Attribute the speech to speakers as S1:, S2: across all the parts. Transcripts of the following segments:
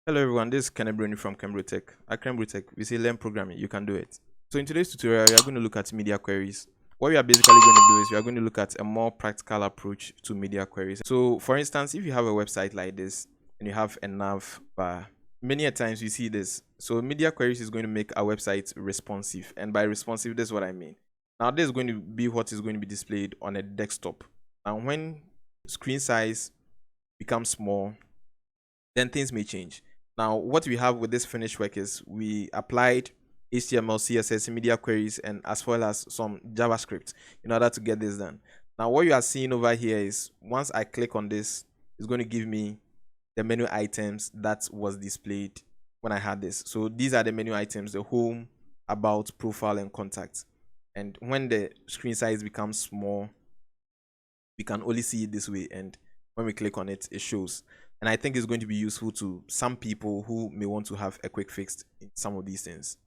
S1: Hello everyone, this is KenBroTech from KenBroTech. At KenBroTech, we say learn programming, you can do it. So in today's tutorial, we are going to look at media queries. What we are basically going to do is we are going to look at a more practical approach to media queries. So for instance, if you have a website like this and you have a nav bar, many a times we see this. So media queries is going to make our website responsive. And by responsive, this is what I mean. Now this is going to be what is going to be displayed on a desktop. And when screen size becomes small, then things may change. Now, what we have with this finished work is we applied HTML, CSS, media queries, and as well as some JavaScript in order to get this done. Now, what you are seeing over here is once I click on this, it's going to give me the menu items that was displayed when I had this. So these are the menu items: the home, about, profile, and contact. And when the screen size becomes small, we can only see it this way. And when we click on it, it shows. And I think it's going to be useful to some people who may want to have a quick fix in some of these things.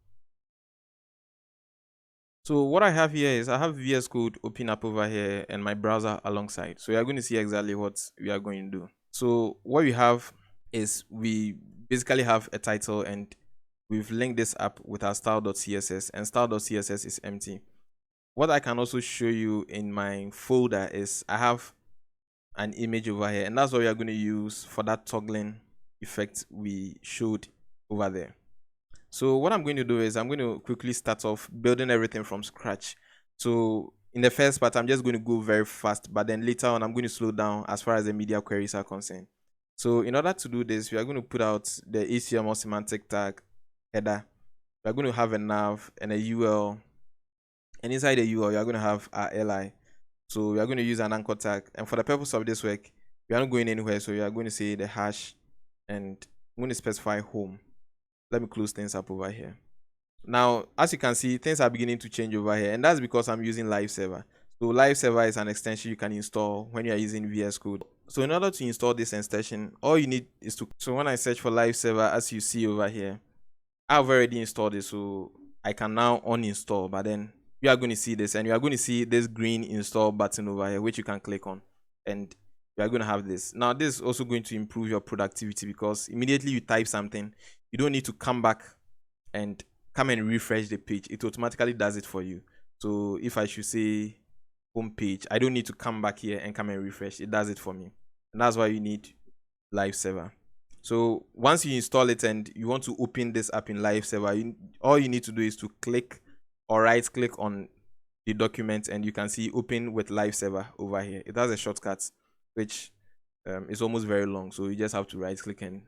S1: So what I have here is I have VS Code open up over here and my browser alongside. So you're going to see exactly what we are going to do. So what we have is we basically have a title and we've linked this up with our style.css, and style.css is empty. What I can also show you in my folder is I have an image over here, and that's what we are going to use for that toggling effect we showed over there. So what I'm going to do is I'm going to quickly start off building everything from scratch. So in the first part, I'm just going to go very fast, but then later on, I'm going to slow down as far as the media queries are concerned. So in order to do this, we are going to put out the HTML semantic tag header. We're going to have a nav and a UL, and inside the UL, you're going to have our li. So we are going to use an anchor tag, and for the purpose of this work, we are not going anywhere. So we are going to say the hash, and I'm going to specify home. Let me close things up over here. Now, as you can see, things are beginning to change over here, and that's because I'm using Live Server. So Live Server is an extension you can install when you are using VS Code. So in order to install this extension, all you need is to. So when I search for Live Server, as you see over here, I've already installed it, so I can now uninstall. But then you are going to see this, and you are going to see this green install button over here, which you can click on, and you are going to have this. Now this is also going to improve your productivity because immediately you type something, you don't need to come back and come and refresh the page. It automatically does it for you. So if I should say home page, I don't need to come back here and come and refresh. It does it for me, and that's why you need Live Server. So once you install it and you want to open this up in Live Server, all you need to do is to click or right click on the document, and you can see open with Live Server over here. It has a shortcut which is almost very long, so you just have to right click and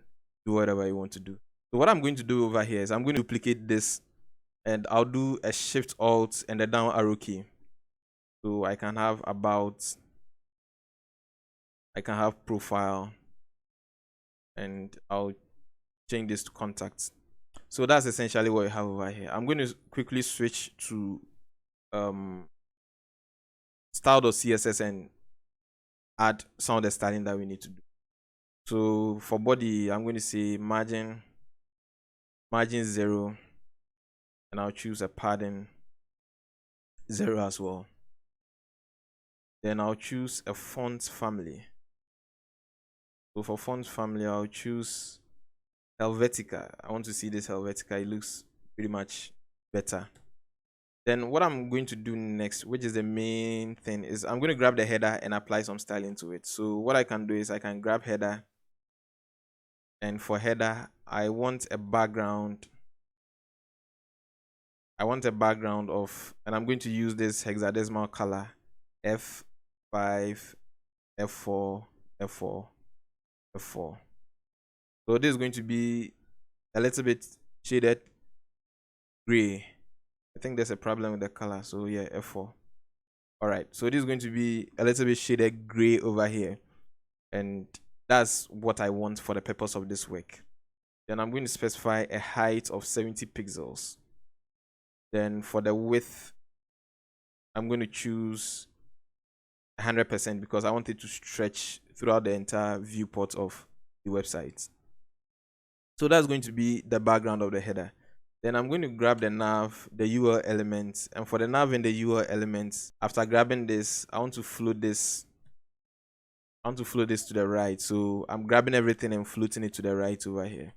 S1: do whatever you want to do. So what I'm going to do over here is I'm going to duplicate this, and I'll do a Shift Alt and a down arrow key. So I can have about, I can have profile, and I'll change this to contacts. So that's essentially what you have over here. I'm going to quickly switch to style.css and add some of the styling that we need to do. So for body, I'm going to say margin 0, and I'll choose a padding 0 as well. Then I'll choose a font family. So for font family, I'll choose Helvetica. I want to see this Helvetica. It looks pretty much better. Then what I'm going to do next, which is the main thing, is I'm going to grab the header and apply some styling to it. So what I can do is I can grab header, and for header, I want a background. I want a background of, and I'm going to use this hexadecimal color F5, F4, F4, F4. So this is going to be a little bit shaded gray. I think there's a problem with the color, so yeah, F4. All right, so this is going to be a little bit shaded gray over here, and that's what I want for the purpose of this work. Then I'm going to specify a height of 70 pixels. Then for the width, I'm going to choose 100% because I want it to stretch throughout the entire viewport of the website. So that's going to be the background of the header. Then I'm going to grab the nav, the UL elements, and for the nav and the UL elements, after grabbing this, I want to float this. I want to float this to the right. So I'm grabbing everything and floating it to the right over here.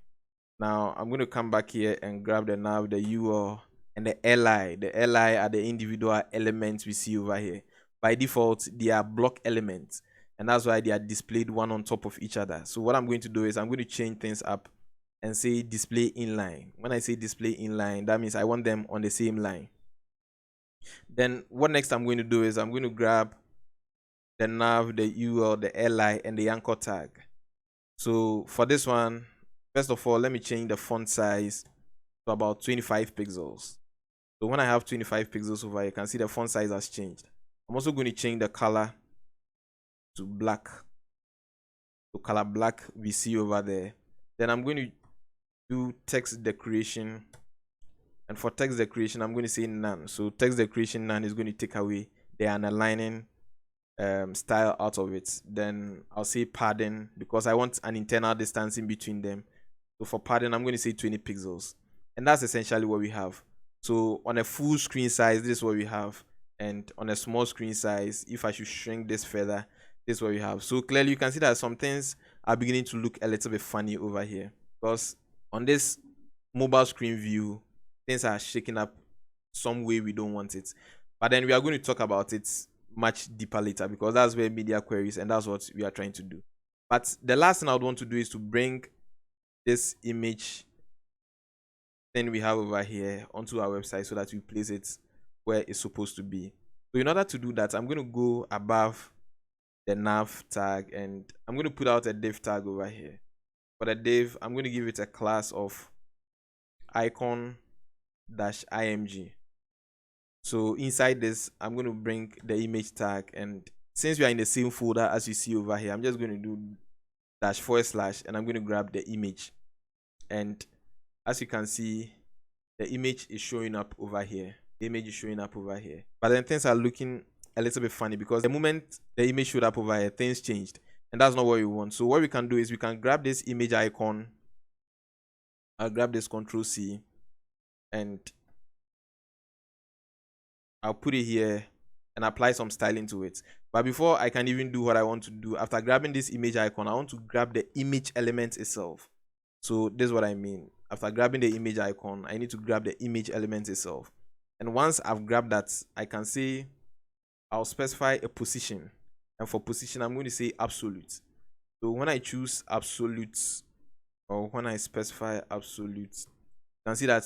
S1: Now I'm going to come back here and grab the nav, the UL, and the LI. The LI are the individual elements we see over here. By default, they are block elements, and that's why they are displayed one on top of each other. So what I'm going to do is I'm going to change things up and say display inline. When I say display inline, that means I want them on the same line. Then what next I'm going to do is I'm going to grab the nav, the UL, the LI, and the anchor tag. So for this one, first of all, let me change the font size to about 25 pixels. So when I have 25 pixels over here, you can see the font size has changed. I'm also going to change the color to black. So color black we see over there. Then I'm going to do text decoration. And for text decoration, I'm going to say none. So text decoration none is going to take away the underlining style out of it. Then I'll say padding because I want an internal distance in between them. So for padding, I'm going to say 20 pixels. And that's essentially what we have. So on a full screen size, this is what we have. And on a small screen size, if I should shrink this further, this is what we have. So clearly you can see that some things are beginning to look a little bit funny over here. Because on this mobile screen view, things are shaking up some way we don't want it. But then we are going to talk about it much deeper later because that's where media queries, and that's what we are trying to do. But the last thing I would want to do is to bring this image thing we have over here onto our website so that we place it where it's supposed to be. So in order to do that, I'm going to go above the nav tag and I'm going to put out a div tag over here. For the div, I'm going to give it a class of icon-img. So inside this, I'm going to bring the image tag, and since we are in the same folder as you see over here, I'm just going to do --/ and I'm going to grab the image. And as you can see, the image is showing up over here. The image is showing up over here. But then things are looking a little bit funny because the moment the image showed up over here, things changed. And that's not what we want. So what we can do is we can grab this image icon. I'll grab this Ctrl+C and I'll put it here and apply some styling to it. But before I can even do what I want to do, after grabbing this image icon, I want to grab the image element itself. So this is what I mean. After grabbing the image icon, I need to grab the image element itself. And once I've grabbed that, I can say I'll specify a position. And for position, I'm going to say absolute. So when I choose absolute, or when I specify absolute, you can see that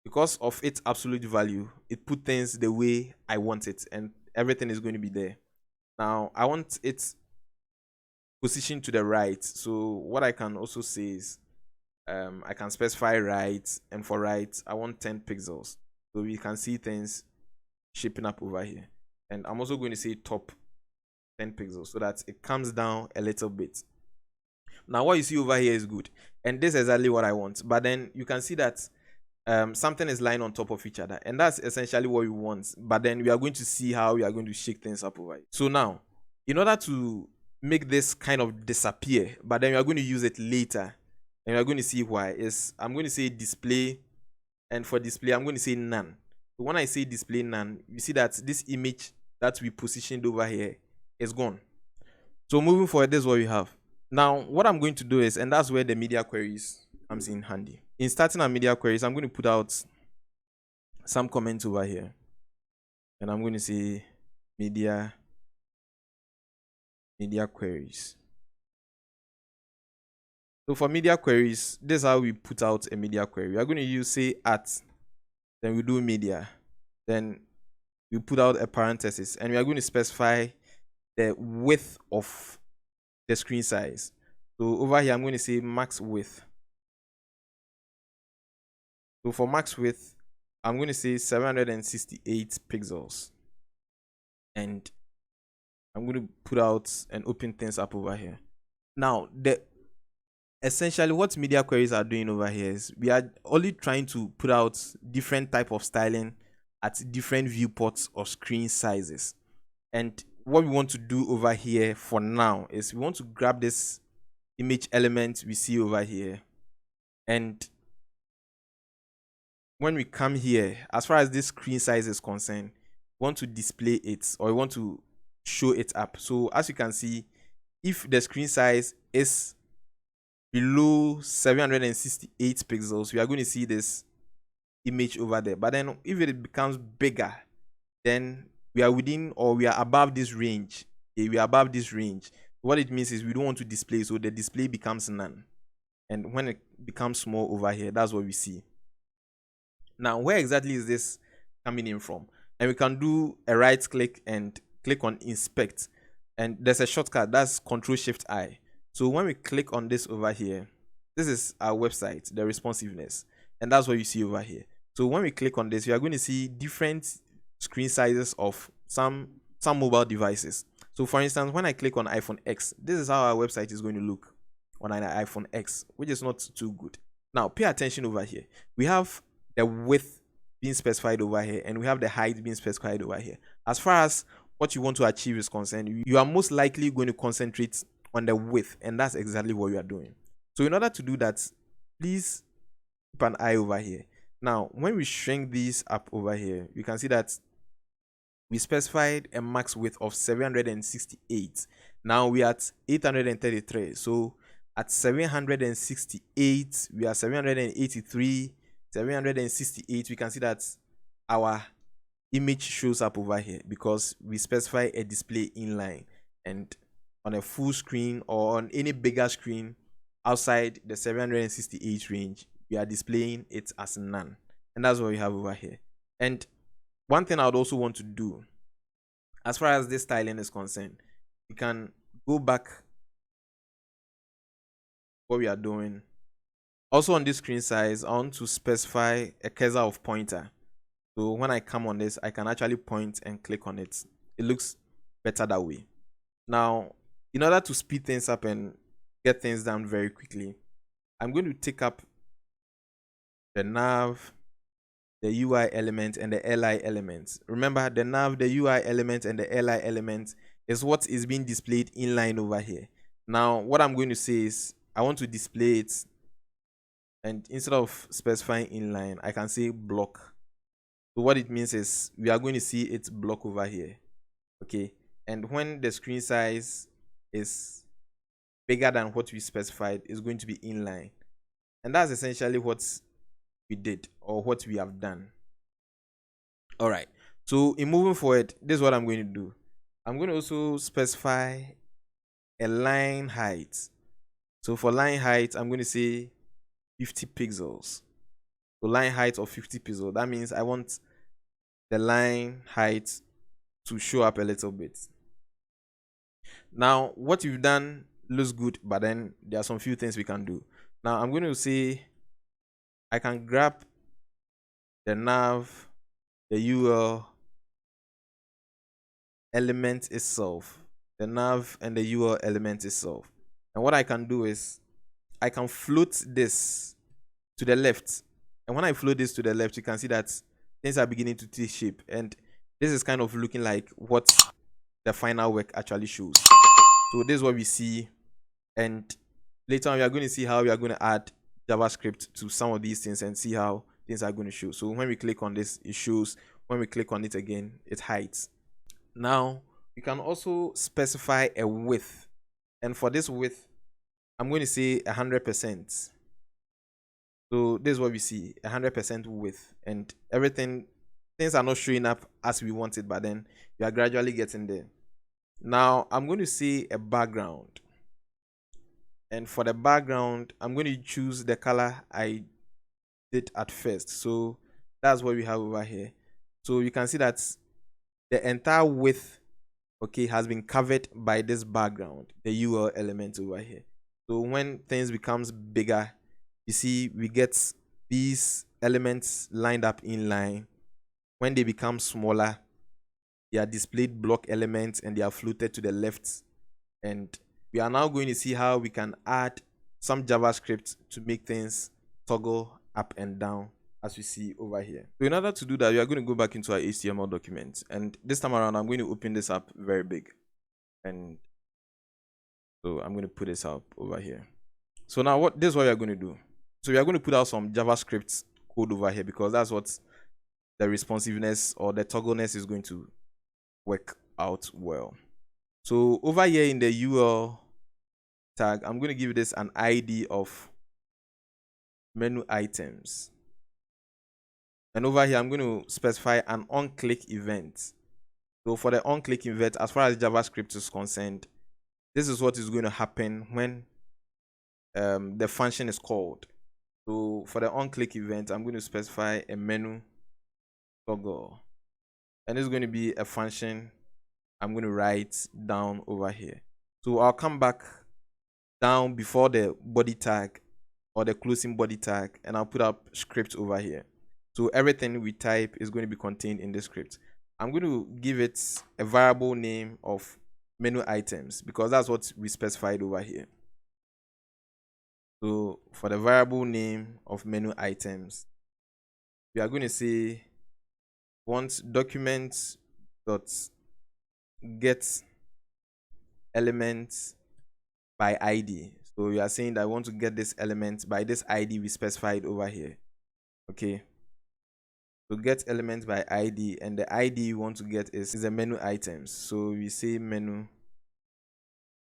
S1: because of its absolute value, it put things the way I want it, and everything is going to be there. Now I want its position to the right. So what I can also say is I can specify right, and for right I want 10 pixels, so we can see things shaping up over here. And I'm also going to say top 10 pixels so that it comes down a little bit. Now what you see over here is good, and this is exactly what I want. But then you can see that something is lying on top of each other, and that's essentially what we want. But then we are going to see how we are going to shake things up over here. So now, in order to make this kind of disappear, but then we are going to use it later, and we are going to see why, is I'm going to say display, and for display I'm going to say none. So when I say display none, you see that this image that we positioned over here is gone. So moving forward, this is what we have. Now what I'm going to do is, and that's where the media queries comes in handy. In starting our media queries, I'm going to put out some comments over here, and I'm going to say media queries. So for media queries, this is how we put out a media query. We are going to use say at, then we do media, then we put out a parenthesis, and we are going to specify the width of the screen size. So over here I'm going to say max width. So for max width, I'm going to say 768 pixels, and I'm going to put out and open things up over here. Now essentially what media queries are doing over here is we are only trying to put out different type of styling at different viewports or screen sizes. And what we want to do over here for now is we want to grab this image element we see over here, and when we come here, as far as this screen size is concerned, we want to display it, or we want to show it up. So as you can see, if the screen size is below 768 pixels, we are going to see this image over there. But then if it becomes bigger, then we are within or we are above this range. Okay, we are above this range. What it means is we don't want to display, so the display becomes none. And when it becomes small over here, that's what we see. Now, where exactly is this coming in from? And we can do a right click and click on inspect. And there's a shortcut, that's Ctrl+Shift+I. So when we click on this over here, this is our website, the responsiveness. And that's what you see over here. So when we click on this, we are going to see different screen sizes of some mobile devices. So for instance, when I click on iPhone X, this is how our website is going to look on an iPhone X, which is not too good. Now, pay attention over here. We have the width being specified over here, and we have the height being specified over here. As far as what you want to achieve is concerned, you are most likely going to concentrate on the width, and that's exactly what you are doing. So in order to do that, please keep an eye over here. Now, when we shrink these up over here, you can see that we specified a max width of 768. Now we are at 833. So at 768, we are 783, 768. We can see that our image shows up over here because we specify a display inline, and on a full screen or on any bigger screen outside the 768 range, we are displaying it as none. And that's what we have over here. And one thing I would also want to do, as far as this styling is concerned, we can go back what we are doing. Also on this screen size, I want to specify a cursor of pointer. So when I come on this, I can actually point and click on it. It looks better that way. Now, in order to speed things up and get things done very quickly, I'm going to take up the nav, the UI element, and the li element. Remember, the nav, the UI element, and the li element is what is being displayed inline over here. Now, what I'm going to say is I want to display it, and instead of specifying inline, I can say block. So what it means is we are going to see its block over here. Okay, and when the screen size is bigger than what we specified, it's going to be inline. And that's essentially what we did, or what we have done. All right, so in moving forward, this is what I'm going to do. I'm going to also specify a line height. So for line height, I'm going to say 50 pixels. So line height of 50 pixels. That means I want the line height to show up a little bit. Now, what you've done looks good, but then there are some few things we can do. Now, I'm going to say I can grab the nav, the UL element itself, the nav and the UL element itself. And what I can do is I can float this to the left. And when I float this to the left, you can see that things are beginning to take shape. And this is kind of looking like what the final work actually shows. So this is what we see. And later on, we are going to see how we are going to add JavaScript to some of these things and see how things are going to show. So when we click on this, it shows. When we click on it again, it hides. Now, we can also specify a width. And for this width, I'm going to say 100%. So this is what we see, 100% width, and everything, things are not showing up as we want it, but then we are gradually getting there. Now, I'm going to say a background. And for the background, I'm going to choose the color I did at first. So that's what we have over here. So you can see that the entire width, okay, has been covered by this background, the UL element over here. So when things becomes bigger, you see we get these elements lined up in line. When they become smaller, they are displayed block elements and they are floated to the left. And we are now going to see how we can add some JavaScript to make things toggle up and down, as we see over here. So in order to do that, we are going to go back into our HTML document. And this time around, I'm going to open this up very big. And so I'm going to put this up over here. So now this is what we are going to do. So we are going to put out some JavaScript code over here because that's what the responsiveness or the toggleness is going to work out well. So over here in the UL tag, I'm going to give this an ID of menu items. And over here, I'm going to specify an on-click event. So for the on-click event, as far as JavaScript is concerned, this is what is going to happen when the function is called. So for the on-click event, I'm going to specify a menu toggle. And it's going to be a function I'm going to write down over here. So I'll come back down before the body tag or the closing body tag, and I'll put up script over here. So everything we type is going to be contained in the script. I'm going to give it a variable name of menu items because that's what we specified over here. So for the variable name of menu items, we are going to say want document dot get elements by ID. So we are saying that I want to get this element by this ID we specified over here. Okay. So get element by ID, and the ID you want to get is the menu items. So we say menu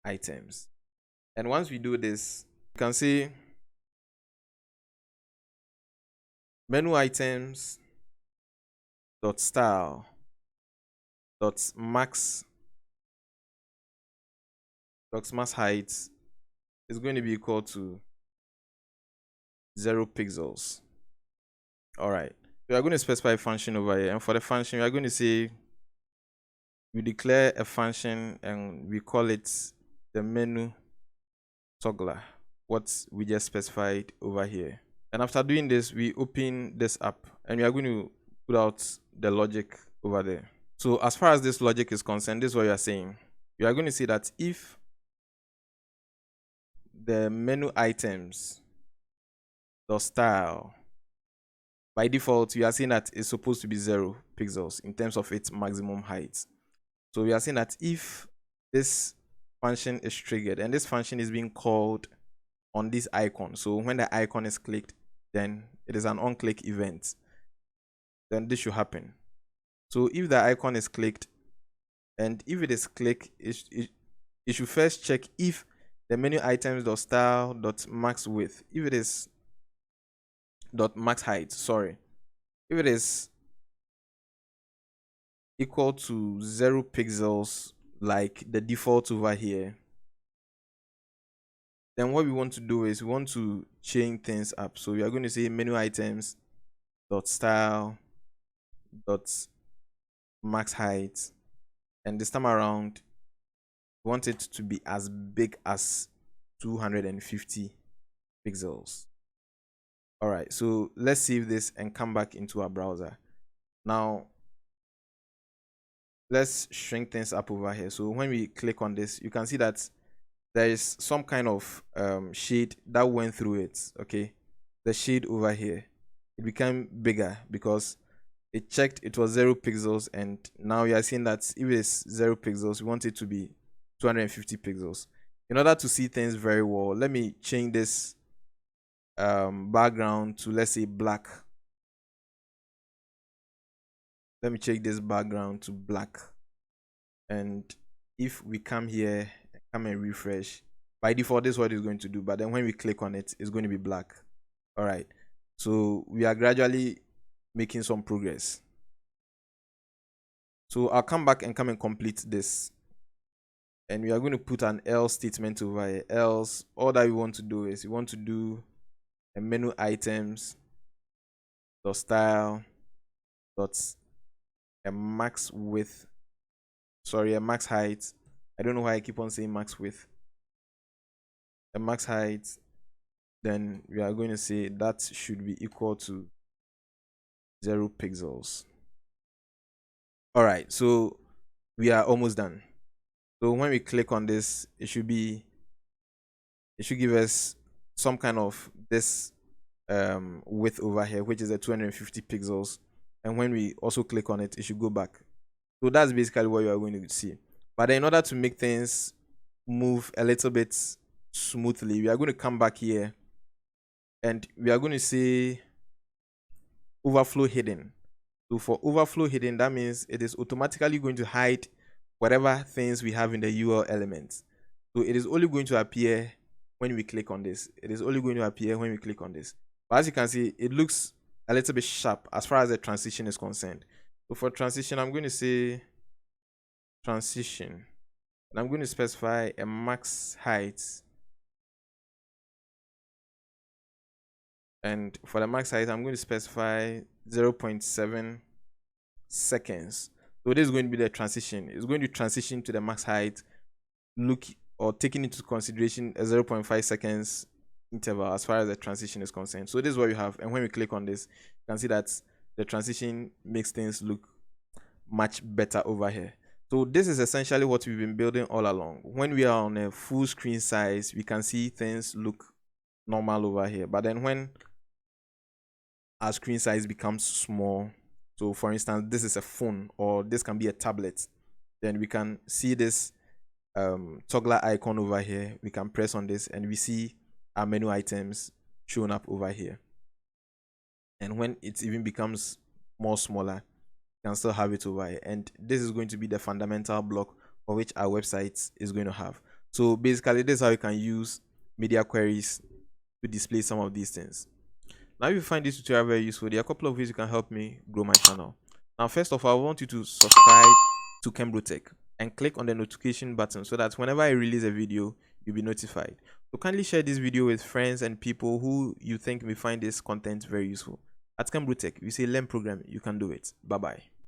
S1: items. And once we do this, you can say menu items dot style dot max height is going to be equal to 0 pixels. All right. We are going to specify a function over here, and for the function, we are going to say we declare a function and we call it the menu toggler, what we just specified over here. And after doing this, we open this up and we are going to put out the logic over there. So as far as this logic is concerned, this is what you are saying. You are going to say that if the menu items dot style, by default, we are saying that it's supposed to be 0 pixels in terms of its maximum height. So we are saying that if this function is triggered and this function is being called on this icon, so when the icon is clicked, then it is an on-click event, then this should happen. So if the icon is clicked, and if it is clicked, it should first check if the menu items dot style dot max width, if it is dot max height, sorry, if it is equal to 0 pixels like the default over here, then what we want to do is we want to change things up. So we are going to say menu items dot style dot max height, and this time around we want it to be as big as 250 pixels. All right, so let's save this and come back into our browser. Now let's shrink things up over here. So when we click on this, you can see that there is some kind of shade that went through it. Okay, the shade over here, it became bigger because it checked it was 0 pixels, and now you are seeing that if it is 0 pixels, we want it to be 250 pixels. In order to see things very well, let me change this background to, let's say, black. Let me change this background to black, and if we come here, come and refresh, by default this is what it's going to do, but then when we click on it, it's going to be black. All right, so we are gradually making some progress. So I'll come back and come and complete this, and we are going to put an else statement over here. Else, all that we want to do is we want to do a menu items dot style dot a max width, sorry, a max height. I don't know why I keep on saying max width. A max height, then we are going to say that should be equal to 0 pixels. All right, so we are almost done. So when we click on this, it should give us some kind of this width over here, which is a 250 pixels. And when we also click on it, it should go back. So that's basically what you are going to see. But in order to make things move a little bit smoothly, we are going to come back here and we are going to say overflow hidden. So for overflow hidden, that means it is automatically going to hide whatever things we have in the URL elements. So it is only going to appear when we click on this. It is only going to appear when we click on this. But as you can see, it looks a little bit sharp as far as the transition is concerned. So for transition, I'm going to say transition. And I'm going to specify a max height. And for the max height, I'm going to specify 0.7 seconds. So this is going to be the transition. It's going to transition to the max height, look or taking into consideration a 0.5 seconds interval as far as the transition is concerned. So this is what we have. And when we click on this, you can see that the transition makes things look much better over here. So this is essentially what we've been building all along. When we are on a full screen size, we can see things look normal over here. But then when our screen size becomes small, so for instance, this is a phone or this can be a tablet, then we can see this toggler icon over here. We can press on this and we see our menu items shown up over here. And when it even becomes more smaller, you can still have it over here. And this is going to be the fundamental block for which our website is going to have. So basically, this is how you can use media queries to display some of these things. Now, if you find this tutorial very useful, there are a couple of ways you can help me grow my channel. Now, first of all, I want you to subscribe to KenBroTech and click on the notification button so that whenever I release a video, you'll be notified. So kindly share this video with friends and people who you think may find this content very useful. At KenBroTech, we say learn program, you can do it. Bye-bye.